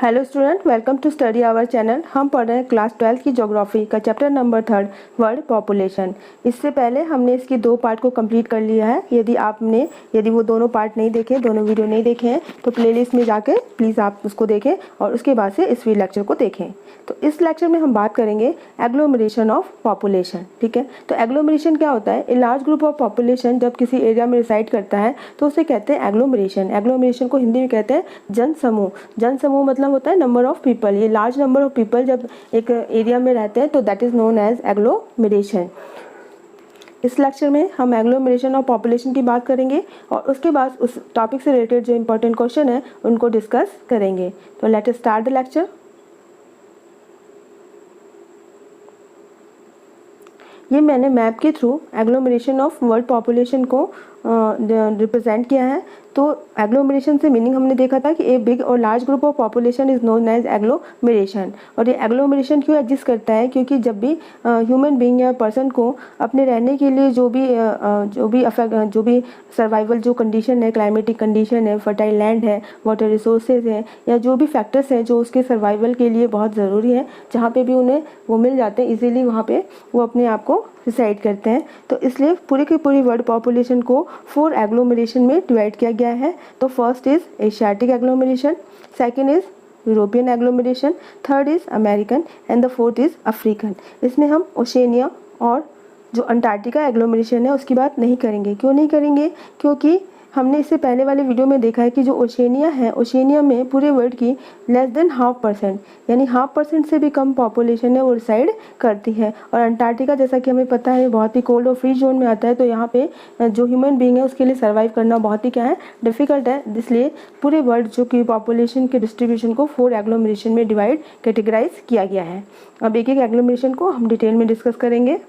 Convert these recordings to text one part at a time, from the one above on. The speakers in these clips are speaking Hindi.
Hello student, welcome to study hour channel. हम पढ़ रहे हैं क्लास 12 की ज्योग्राफी का चैप्टर नंबर 3 वर्ल्ड पॉपुलेशन। इससे पहले हमने इसकी 2 पार्ट को कंप्लीट कर लिया है। यदि वो दोनों पार्ट नहीं देखे, दोनों वीडियो नहीं देखे हैं तो प्लेलिस्ट में जाकर प्लीज़ आप उसको देखें और उसके बाद से इस लेक्चर को देखें। तो इस लेक्चर में हम बात करेंगे एग्लोमरेशन ऑफ पॉपुलेशन। ठीक है, तो एग्लोमरेशन क्या होता है? A large group of population जब किसी एरिया में रिसाइड करता है तो उसे कहते हैं एग्लोमरेशन। एग्लोमरेशन को हिंदी में कहते हैं जनसमूह। जनसमूह मतलब होता है नंबर ऑफ पीपल। ये लार्ज नंबर ऑफ पीपल जब एक एरिया में रहते हैं तो that is known as agglomeration. इस लेक्चर में हम एग्लोमरेशन ऑफ पॉपुलेशन की बात करेंगे और उसके बाद उस टॉपिक से रिलेटेड जो इंपॉर्टेंट क्वेश्चन है उनको डिस्कस करेंगे। तो let us start the lecture. ये मैंने मैप के through agglomeration of world population को रिप्रेजेंट किया है। तो एग्लोमरेशन से मीनिंग हमने देखा था कि ए बिग और large group of population is known as agglomeration. और ये एग्लोमरेशन क्यों एग्जिस्ट करता है? क्योंकि जब भी ह्यूमन बीइंग या पर्सन को अपने रहने के लिए जो भी सर्वाइवल जो कंडीशन है, क्लाइमेटिक कंडीशन है, फर्टाइल लैंड है, वाटर रिसोर्सेज है, या जो भी फैक्टर्स हैं जो उसके सर्वाइवल के लिए बहुत ज़रूरी है, जहाँ पे भी उन्हें वो मिल जाते हैं इजीली, वहाँ पे वो अपने आप को डिसाइड करते हैं। तो इसलिए पूरी की पूरी वर्ल्ड पॉपुलेशन को 4 एग्लोमरेशन में डिवाइड किया गया है। तो first is Asiatic agglomeration, second is European agglomeration, third is American and the fourth is African. इसमें हम ओशेनिया और जो अंटार्कटिका एग्लोमरेशन है उसकी बात नहीं करेंगे। क्यों नहीं करेंगे? क्योंकि हमने इससे पहले वाले वीडियो में देखा है कि जो ओशेनिया है, ओशेनिया में पूरे वर्ल्ड की लेस देन 0.5% यानी 0.5% से भी कम पॉपुलेशन है वो रिसाइड करती है। और अंटार्कटिका जैसा कि हमें पता है बहुत ही कोल्ड और फ्रीज जोन में आता है, तो यहाँ पे जो ह्यूमन बीइंग है उसके लिए सर्वाइव करना बहुत ही क्या है, डिफ़िकल्ट है। इसलिए पूरे वर्ल्ड जो कि पॉपुलेशन के डिस्ट्रीब्यूशन को 4 एग्लोमरेशन में डिवाइड कैटेगराइज किया गया है। अब एक एक एग्लोमरेशन को हम डिटेल में डिस्कस करेंगे।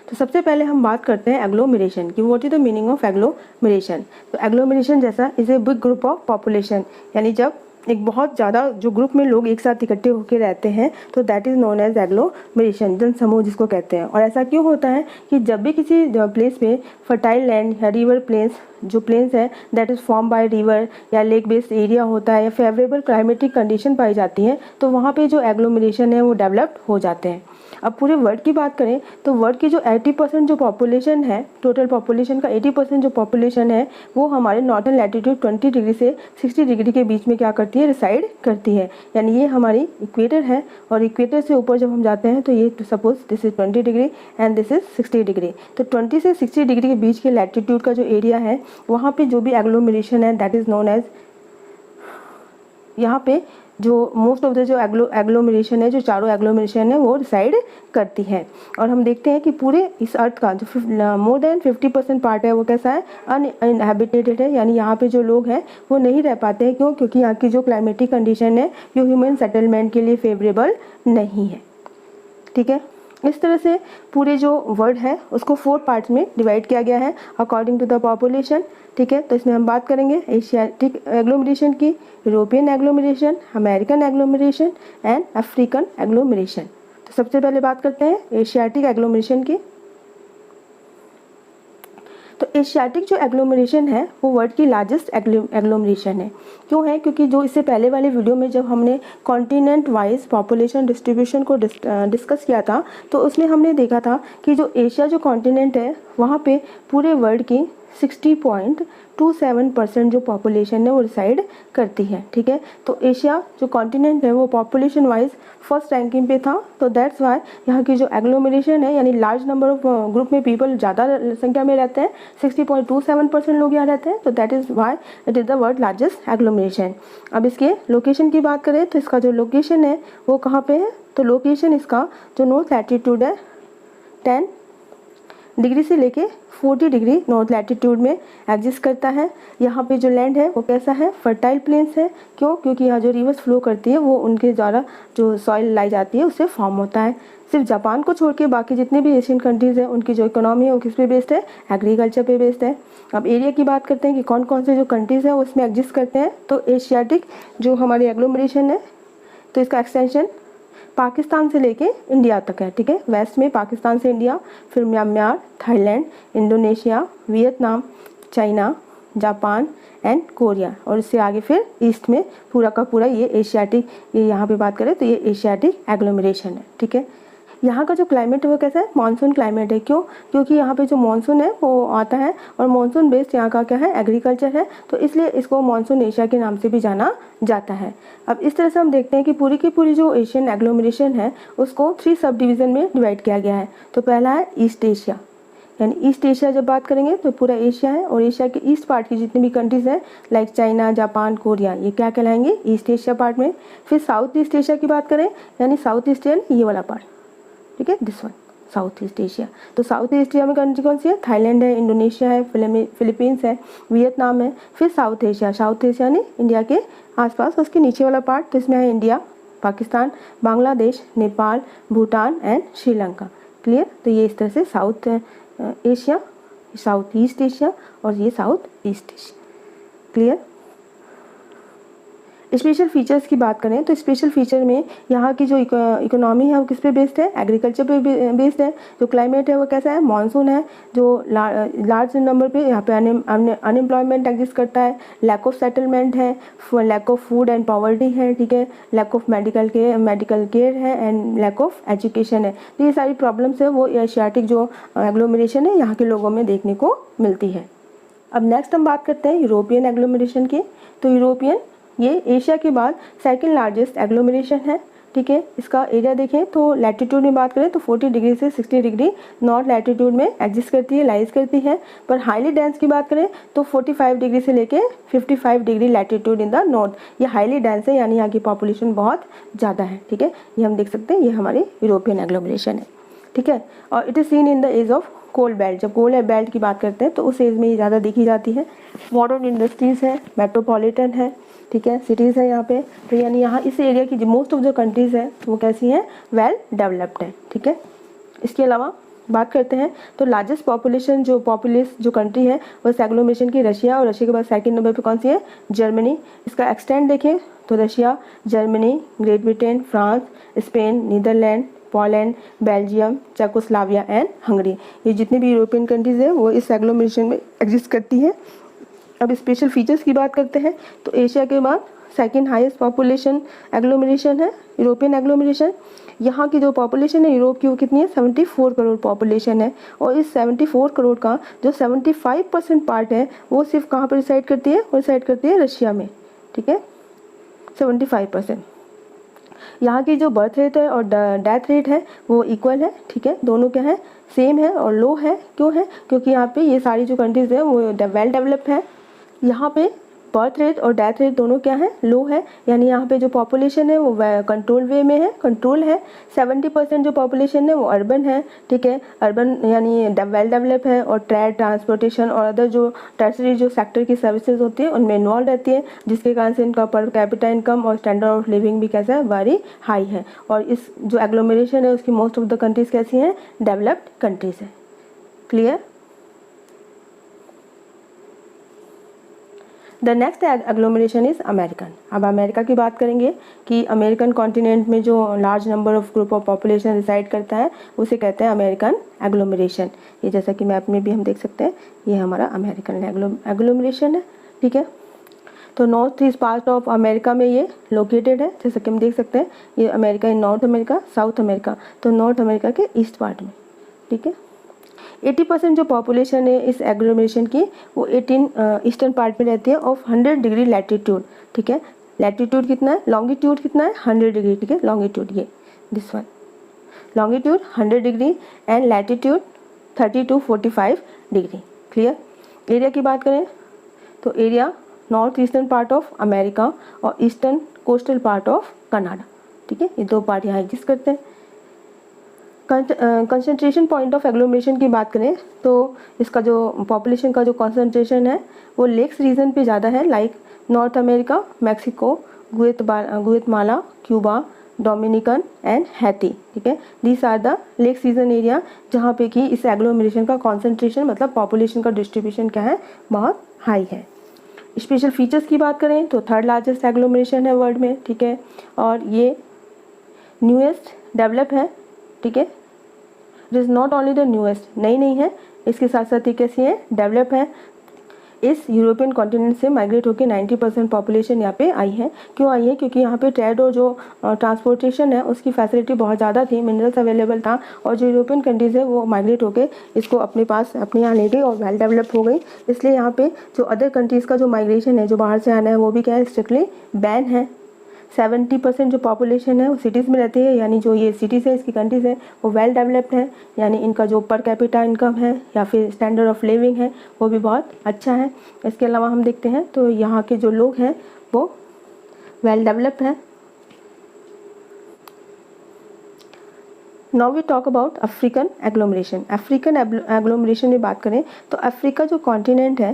तो सबसे पहले हम बात करते हैं एग्लोमरेशन की। What is the meaning of agglomeration? तो एग्लोमरेशन जैसा is a big group of population, यानी जब एक बहुत ज़्यादा जो ग्रुप में लोग एक साथ इकट्ठे होकर रहते हैं तो that is known as agglomeration, जनसमूह जिसको कहते हैं। और ऐसा क्यों होता है कि जब भी किसी प्लेस पे फर्टाइल लैंड या रिवर प्लेन्स, जो प्लेन्स है that is form by river या लेक बेस्ड एरिया होता है या फेवरेबल क्लाइमेटिक कंडीशन पाई जाती है, तो वहाँ पे जो एग्लोमरेशन है वो डेवलप हो जाते हैं। अब पूरे वर्ल्ड की बात करें तो वर्ल्ड की जो 80% जो पॉपुलेशन है, टोटल पॉपुलेशन का 80% जो पॉपुलेशन है वो हमारे नॉर्थन लैटिट्यूड 20 डिग्री से 60 डिग्री के बीच में क्या करती है, रिसाइड करती है। यानी ये हमारी इक्वेटर है और इक्वेटर से ऊपर जब हम जाते हैं तो ये suppose this is 20 degree and this is 60 degree. तो 20 से 60 डिग्री के बीच के लैटिट्यूड का जो एरिया है वहाँ पे जो भी एग्लोमरेशन है दैट इज़ नोन एज, यहाँ पे जो मोस्ट ऑफ द जो एग्लोमरेशन है, जो चारों एग्लोमरेशन है वो डिसाइड करती है। और हम देखते हैं कि पूरे इस अर्थ का जो मोर देन 50% पार्ट है वो कैसा है, अनइनहेबिटेटेड है, यानी यहाँ पे जो लोग हैं वो नहीं रह पाते हैं। क्यों? क्योंकि यहाँ की जो क्लाइमेटिक कंडीशन है जो ह्यूमन सेटलमेंट के लिए फेवरेबल नहीं है। ठीक है, इस तरह से पूरे जो वर्ल्ड है उसको 4 पार्ट्स में डिवाइड किया गया है अकॉर्डिंग टू द पॉपुलेशन। ठीक है, तो इसमें हम बात करेंगे एशियाटिक एग्लोमरेशन की, European agglomeration, American agglomeration and African agglomeration. तो सबसे पहले बात करते हैं एशियाटिक एग्लोमरेशन की। तो एशियाटिक जो एग्लोमरेशन है वो वर्ल्ड की लार्जेस्ट एग्लोमरेशन है। क्यों है? क्योंकि जो इससे पहले वाले वीडियो में जब हमने कॉन्टिनेंट वाइज पॉपुलेशन डिस्ट्रीब्यूशन को डिस्कस किया था तो उसमें हमने देखा था कि जो एशिया जो कॉन्टिनेंट है वहाँ पे पूरे वर्ल्ड की 60.27% जो पॉपुलेशन है वो रिसाइड करती है। ठीक है, तो एशिया जो कॉन्टिनेंट है वो पॉपुलेशन वाइज फर्स्ट रैंकिंग पे था। तो दैट्स वाई यहाँ की जो एग्लोमरेशन है यानी लार्ज नंबर ऑफ ग्रुप में पीपल ज़्यादा संख्या में रहते हैं, 60.27% लोग यहाँ रहते हैं, तो that is why it is the world largest agglomeration. अब इसके लोकेशन की बात करें तो इसका जो लोकेशन है वो कहाँ पे है? तो लोकेशन इसका जो नॉर्थ लैटिट्यूड है 10 डिग्री से लेके 40 डिग्री नॉर्थ लैटिट्यूड में एग्जिस्ट करता है। यहाँ पे जो लैंड है वो कैसा है, फर्टाइल प्लेन्स है। क्यों? क्योंकि यहाँ जो रिवर्स फ्लो करती है वो उनके द्वारा जो सॉइल लाई जाती है उससे फॉर्म होता है। सिर्फ जापान को छोड़ के बाकी जितने भी एशियन कंट्रीज़ हैं उनकी जो इकोनॉमी है वो किस पे बेस्ड है, एग्रीकल्चर पे बेस्ड है। अब एरिया की बात करते हैं कि कौन कौन से जो कंट्रीज़ हैं उसमें एग्जिस्ट करते हैं। तो एशियाटिक जो हमारी एग्लोमरेशन है तो इसका एक्सटेंशन पाकिस्तान से लेके इंडिया तक है। ठीक है, वेस्ट में पाकिस्तान से इंडिया, फिर Myanmar, Thailand, Indonesia, Vietnam, China, Japan and Korea, और इससे आगे फिर ईस्ट में पूरा का पूरा ये एशियाटिक, ये यहाँ पे बात करें तो ये एशियाटिक एग्लोमरेशन है। ठीक है, यहाँ का जो क्लाइमेट है वो कैसा है, मानसून क्लाइमेट है। क्यों? क्योंकि यहाँ पे जो मानसून है वो आता है और मानसून बेस्ड यहाँ का क्या है, एग्रीकल्चर है, तो इसलिए इसको मानसून एशिया के नाम से भी जाना जाता है। अब इस तरह से हम देखते हैं कि पूरी की पूरी जो एशियन एग्लोमरेशन है उसको 3 सब डिवीज़न में डिवाइड किया गया है। तो पहला है ईस्ट एशिया, यानी ईस्ट एशिया जब बात करेंगे तो पूरा एशिया है, और एशिया के ईस्ट पार्ट की जितनी भी कंट्रीज हैं लाइक चाइना, जापान, कोरिया, ये क्या कहलाएंगे, ईस्ट एशिया पार्ट में। फिर साउथ ईस्ट एशिया की बात करें, यानी साउथ ईस्ट ये वाला पार्ट, ठीक है, this one south east Asia. तो साउथ ईस्ट एशिया में कंट्री कौन सी है, थाईलैंड है, इंडोनेशिया है, फिलीपींस है, वियतनाम है। फिर साउथ एशिया यानी इंडिया के आसपास, उसके नीचे वाला पार्ट, तो इसमें है India, Pakistan, Bangladesh, Nepal, Bhutan and Sri Lanka. Clear? तो ये इस तरह से south Asia, south east Asia और ये south east Asia. Clear? Special features की बात करें तो स्पेशल फीचर में यहाँ की जो इकोनॉमी है वो किस पे बेस्ड है, एग्रीकल्चर पे बेस्ड है। जो क्लाइमेट है वो कैसा है, मानसून है, जो लार्ज नंबर पे यहाँ पे अनएम्प्लॉयमेंट एग्जिस्ट करता है, लैक ऑफ सेटलमेंट है, lack of food and poverty है, ठीक है, लैक ऑफ मेडिकल केयर है एंड लैक ऑफ एजुकेशन है। तो ये सारी प्रॉब्लम्स है वो एशियाटिक जो एग्लोमरेशन है यहाँ के लोगों में देखने को मिलती है। अब नेक्स्ट हम बात करते हैं यूरोपियन एग्लोमरेशन की। तो यूरोपियन ये एशिया के बाद सेकंड लार्जेस्ट एग्लोमरेशन है। ठीक है, इसका एरिया देखें तो लैटिट्यूड में बात करें तो 40 डिग्री से 60 डिग्री नॉर्थ लैटिट्यूड में एग्जिस्ट करती है, लाइज करती है। पर हाईली डेंस की बात करें तो 45 डिग्री से लेके 55 degree latitude in the north, ये हाईली डेंस है, यानी यहाँ की पॉपुलेशन बहुत ज़्यादा है। ठीक है, ये हम देख सकते हैं, ये हमारी यूरोपियन एग्लोमरेशन है। ठीक है, और it is seen in the age of cold belt. जब कोल्ड बेल्ट की बात करते हैं तो उस एज में ये ज़्यादा देखी जाती है। मॉडर्न इंडस्ट्रीज़ है, मेट्रोपॉलिटन है, ठीक है, सिटीज़ है यहाँ पे। तो यानी यहाँ इस एरिया की जो मोस्ट ऑफ जो कंट्रीज़ हैं वो कैसी हैं, वेल डेवलप्ड है। ठीक है, इसके अलावा बात करते हैं तो लार्जेस्ट पॉपुलेशन जो कंट्री है वो इस एग्लोमरेशन की रशिया, और रशिया के बाद सेकंड नंबर पे कौन सी है, जर्मनी। इसका एक्सटेंड देखें तो Russia, Germany, Great Britain, France, Spain, Netherland, Poland, Belgium, Czechoslovakia and Hungary, ये जितनी भी यूरोपियन कंट्रीज़ हैं वो इस एग्लोमरेशन में एग्जिस्ट करती हैं। अब स्पेशल फीचर्स की बात करते हैं तो एशिया के बाद सेकंड हाईएस्ट पॉपुलेशन एग्लोमरेशन है यूरोपियन एग्लोमरेशन। यहाँ की जो पॉपुलेशन है यूरोप की वो कितनी है, 74 करोड़ पॉपुलेशन है, और इस 74 करोड़ का जो 75% पार्ट है वो सिर्फ कहाँ पर रिसाइड करती है, वो रिसाइड करती है रशिया में। ठीक है, 75%। यहाँ की जो बर्थ रेट है और डेथ रेट है वो इक्वल है। ठीक है, दोनों क्या है, सेम है और लो है। क्यों है, क्योंकि यहाँ पे ये सारी जो कंट्रीज़ है वो वेल डेवलप्ड है। यहाँ पे बर्थ रेट और डेथ रेट दोनों क्या है, लो है, यानी यहाँ पे जो पॉपुलेशन है वो कंट्रोल वे में है, कंट्रोल है। 70% जो पॉपुलेशन है वो अर्बन है। ठीक है, अर्बन यानी वेल डेवलप है, और ट्रेड, ट्रांसपोर्टेशन और अदर जो टर्सरी जो सेक्टर की सर्विसेज होती है उनमें इन्वॉल्व रहती है, जिसके कारण से इनका पर कैपिटा इनकम और स्टैंडर्ड ऑफ लिविंग भी कैसा है, वेरी हाई है। और इस जो एग्लोमरेशन है उसकी मोस्ट ऑफ द कंट्रीज़ कैसी हैं, डेवलप्ड कंट्रीज़ है। Clear? The next agglomeration is American. अब अमेरिका की बात करेंगे कि अमेरिकन कॉन्टिनेंट में जो large number of group of population reside करता है उसे कहते हैं अमेरिकन एग्लोमरेशन। ये जैसा कि मैप में भी हम देख सकते हैं, ये हमारा अमेरिकन एग्लोमरेशन है। ठीक है, तो north east part of America में ये लोकेटेड है, जैसा कि हम देख सकते हैं, ये America in north America, south America, तो नॉर्थ अमेरिका के ईस्ट पार्ट में। ठीक है, 80% जो पॉपुलेशन है इस एग्लोमरेशन की वो 18 ईस्टर्न पार्ट में रहती है ऑफ 100 डिग्री लैटिट्यूड। ठीक है, लैटिट्यूड कितना है, लॉन्गिट्यूड कितना है, 100 डिग्री। ठीक है, लॉन्गिट्यूड ये this one, longitude 100 degree and latitude 30 to 45 degree. Clear? Area की बात करें तो area north eastern part of America और eastern coastal part of Canada. ठीक है, ये दो पार्ट यहाँ एग्जिस्ट करते हैं। कंसंट्रेशन पॉइंट ऑफ एग्लोमरेशन की बात करें तो इसका जो पॉपुलेशन का जो कंसंट्रेशन है वो लेक्स रीजन पे ज़्यादा है, like North America, Mexico, Guatemala, Cuba, Dominican and Haiti. ठीक है, these are the lakes region area जहाँ पे कि इस एग्लोमरेशन का कंसंट्रेशन मतलब पॉपुलेशन का डिस्ट्रीब्यूशन क्या है, बहुत हाई है। स्पेशल फीचर्स की बात करें तो थर्ड लार्जेस्ट एग्लोमरेशन है वर्ल्ड में। ठीक है, और ये न्यूएस्ट डेवलप है। ठीक है, it is not only the newest, नई नहीं है, इसके साथ साथ ये कैसी है, डेवलप है। इस यूरोपियन कॉन्टिनेंट से माइग्रेट होकर 90% पॉपुलेशन यहाँ पे आई है। क्यों आई है? क्योंकि यहाँ पे ट्रेड और जो ट्रांसपोर्टेशन है उसकी फैसिलिटी बहुत ज़्यादा थी, मिनरल्स अवेलेबल था, और जो यूरोपियन कंट्रीज़ है वो माइग्रेट होकर इसको अपने पास अपने यहाँ ले गई और वेल डेवलप हो गई। इसलिए यहाँ पे जो अदर कंट्रीज़ का जो माइग्रेशन है, जो बाहर से आना है, वो भी क्या है, स्ट्रिक्टली बैन है। 70% जो पॉपुलेशन है वो सिटीज़ में रहती है, यानी जो ये सिटीज़ है, इसकी कंट्रीज़ है, वो वेल डेवलप्ड है, यानी इनका जो पर कैपिटा इनकम है या फिर स्टैंडर्ड ऑफ लिविंग है वो भी बहुत अच्छा है। इसके अलावा हम देखते हैं तो यहाँ के जो लोग हैं वो वेल डेवलप्ड हैं। Now we talk about African agglomeration. African agglomeration में बात करें तो अफ्रीका जो कॉन्टिनेंट है,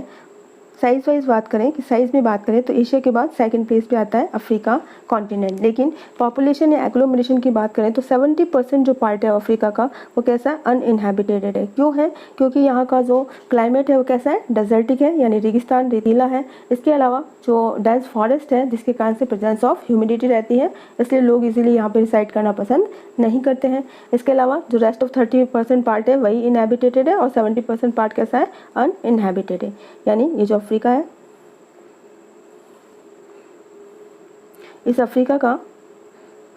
साइज़ वाइज बात करें कि साइज़ में बात करें तो एशिया के बाद सेकंड प्लेस पे आता है अफ्रीका कॉन्टिनेंट। लेकिन पॉपुलेशन या एग्लोमरेशन की बात करें तो 70% जो पार्ट है अफ्रीका का वो कैसा है, अनइनहेबिटेड है। क्यों है? क्योंकि यहाँ का जो क्लाइमेट है वो कैसा है, डेजर्टिक है, यानी रेगिस्तान रेतीला है। इसके अलावा जो डेंस फॉरेस्ट है जिसके कारण से प्रेजेंस ऑफ ह्यूमिडिटी रहती है, इसलिए लोग इजीली यहाँ पर रिसाइड करना पसंद नहीं करते हैं। इसके अलावा जो रेस्ट ऑफ 30% पार्ट है वही इनहेबिटेटेड है और 70% पार्ट कैसा है, अनइनहेबिटेड है। यानी ये जो अफ्रीका है, इस अफ्रीका का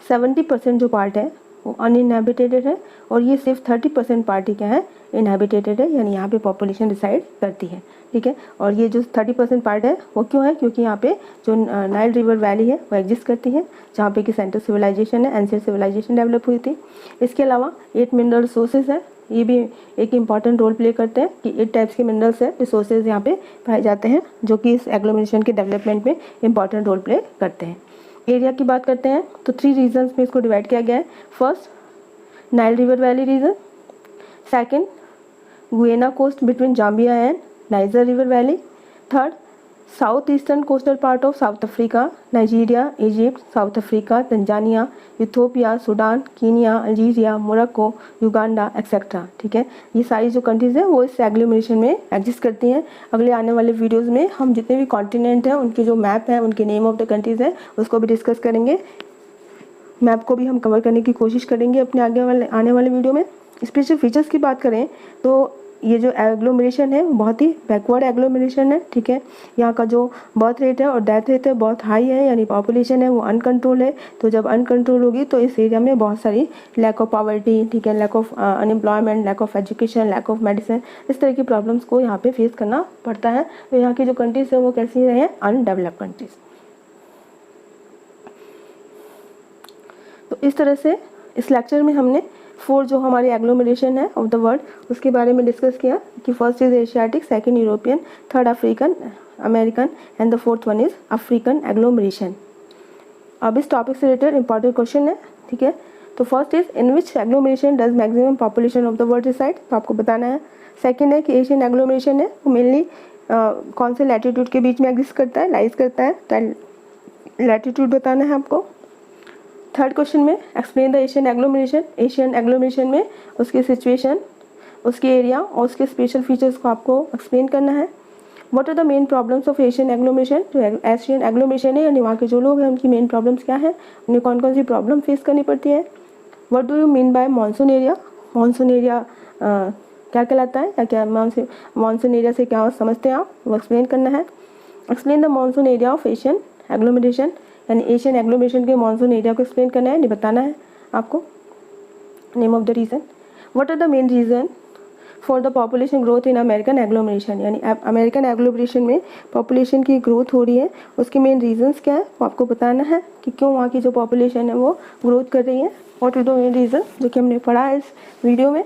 70% जो पार्ट है वो अनइनहेबिटेटेड है और ये सिर्फ 30% पार्ट ही क्या है, इनहेबिटेटेड है, यानी यहाँ पे पॉपुलेशन डिसाइड करती है। ठीक है, और ये जो 30% पार्ट है वो क्यों है? क्योंकि यहाँ पे जो नाइल रिवर वैली है वो एग्जिस्ट करती है, जहाँ पे कि सेंट्रल सिविलाइजेशन है, एंशिएंट सिविलाइजेशन डेवलप हुई थी। इसके अलावा 8 मिनरल रिसोर्सेज है, ये भी एक इम्पॉर्टेंट रोल प्ले करते हैं कि 8 टाइप्स के मिनरल्स है, रिसोर्सेज यहाँ पे पाए जाते हैं, जो कि इस एग्लोमरेशन के डेवलपमेंट में इंपॉर्टेंट रोल प्ले करते हैं। एरिया की बात करते हैं तो 3 रीजन्स में इसको डिवाइड किया गया है। First, Nile river valley region. Second, Guinea coast between Zambia and Niger river valley. Third, south eastern coastal part of South Africa, Nigeria, Egypt, South Africa, Tanzania, Ethiopia, Sudan, Kenya, Algeria, Morocco, Uganda etcetera. ठीक है, ये सारी जो कंट्रीज़ हैं वो इस एग्लोमरेशन में एग्जिस्ट करती हैं। अगले आने वाले वीडियोज़ में हम जितने भी कॉन्टिनेंट हैं उनके जो मैप हैं, उनके नेम ऑफ द कंट्रीज़ हैं, उसको भी डिस्कस करेंगे। मैप को भी हम कवर करने की कोशिश करेंगे अपने आने वाले वीडियो में। स्पेशल फीचर्स की बात करें तो ये जो एग्लोमरेशन है बहुत ही बैकवर्ड एग्लोमरेशन है। ठीक है, यहाँ का जो बर्थ रेट है और डेथ रेट है बहुत हाई है, यानी पॉपुलेशन है वो अनकंट्रोल है। तो जब अनकंट्रोल होगी तो इस एरिया में बहुत सारी लैक ऑफ पॉवर्टी, ठीक है, lack of unemployment, lack of education, lack of medicine, इस तरह की प्रॉब्लम्स को यहाँ पे फेस करना पड़ता है। तो यहाँ की जो कंट्रीज है वो कैसी रहे हैं, अनडेवलप्ड कंट्रीज। तो इस तरह से इस लेक्चर में हमने 4 जो हमारी एग्लोमरेशन है ऑफ द वर्ल्ड उसके बारे में डिस्कस किया कि first is Asiatic, second European, third African American and the fourth one is African agglomeration. अब इस टॉपिक से रिलेटेड इंपॉर्टेंट क्वेश्चन है। ठीक है, तो first is in which agglomeration does maximum population of the world reside, तो आपको बताना है। सेकंड है कि एशियन एग्लोमरेशन है वो मेनली कौन से लैटिट्यूड के बीच में एग्जिस्ट करता है, लाइज करता है, तो लैटिट्यूड बताना है आपको। थर्ड क्वेश्चन में explain the Asian agglomeration, Asian agglomeration में उसकी सिचुएशन, उसके एरिया और उसके स्पेशल फीचर्स को आपको एक्सप्लेन करना है। What are the main problems of Asian agglomeration, जो एशियन एग्लोमरेशन है यानी वहाँ के जो लोग हैं उनकी मेन प्रॉब्लम्स क्या है, उन्हें कौन कौन सी प्रॉब्लम फेस करनी पड़ती है। What do you mean by monsoon area, monsoon area क्या कहलाता है या क्या मानसून एरिया से क्या समझते हैं आप, वो एक्सप्लेन करना है। Explain the monsoon area of Asian agglomeration, यानी एशियन एग्लोमरेशन के मानसून एरिया को एक्सप्लेन करना है, ये बताना है आपको। Name of the reason, what are the main reason for the population growth in American agglomeration, यानी अमेरिकन एग्लोमरेशन में पॉपुलेशन की ग्रोथ हो रही है, उसके मेन रीजंस क्या है वो आपको बताना है कि क्यों वहाँ की जो पॉपुलेशन है वो ग्रोथ कर रही है। What is the main reason, जो कि हमने पढ़ा है इस वीडियो में।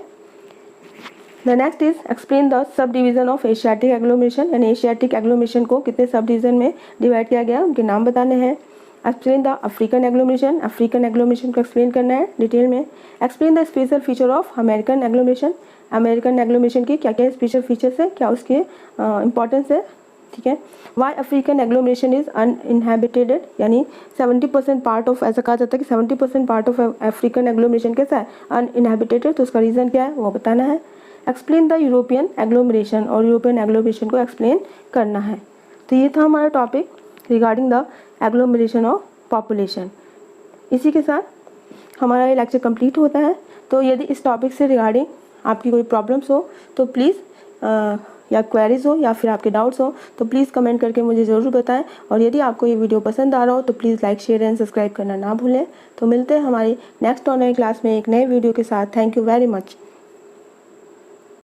The next is explain the sub division of Asiatic agglomeration, यानी एशियाटिक एग्लोमरेशन को कितने सब डिवीजन में डिवाइड किया गया, उनके नाम बताने हैं। Explain the African agglomeration, African agglomeration को एक्सप्लेन करना है डिटेल में। Explain the special feature of American agglomeration, American agglomeration की क्या क्या स्पेशल फीचर्स है, क्या उसके इंपॉर्टेंस है। ठीक है, why African agglomeration is uninhabited, यानी 70% पार्ट ऑफ, ऐसा कहा जाता है कि 70% पार्ट ऑफ अफ्रीकन एग्लोमरेशन कैसा है, अनइनहेबिटेड, तो उसका रीज़न क्या है वो बताना है। एक्सप्लेन द यूरोपियन एग्लोमरेशन, और यूरोपियन एग्लोमरेशन को एक्सप्लेन करना है। तो ये था हमारा topic regarding the agglomeration of population. इसी के साथ हमारा ये लेक्चर कंप्लीट होता है। तो यदि इस टॉपिक से रिगार्डिंग आपकी कोई प्रॉब्लम्स हो तो प्लीज़ या क्वेरीज हो या फिर आपके डाउट्स हो तो प्लीज़ कमेंट करके मुझे ज़रूर बताएं। और यदि आपको ये वीडियो पसंद आ रहा हो तो please like share and subscribe करना ना भूलें। तो मिलते हैं हमारी नेक्स्ट ऑनलाइन क्लास में एक नए वीडियो के साथ। Thank you very much.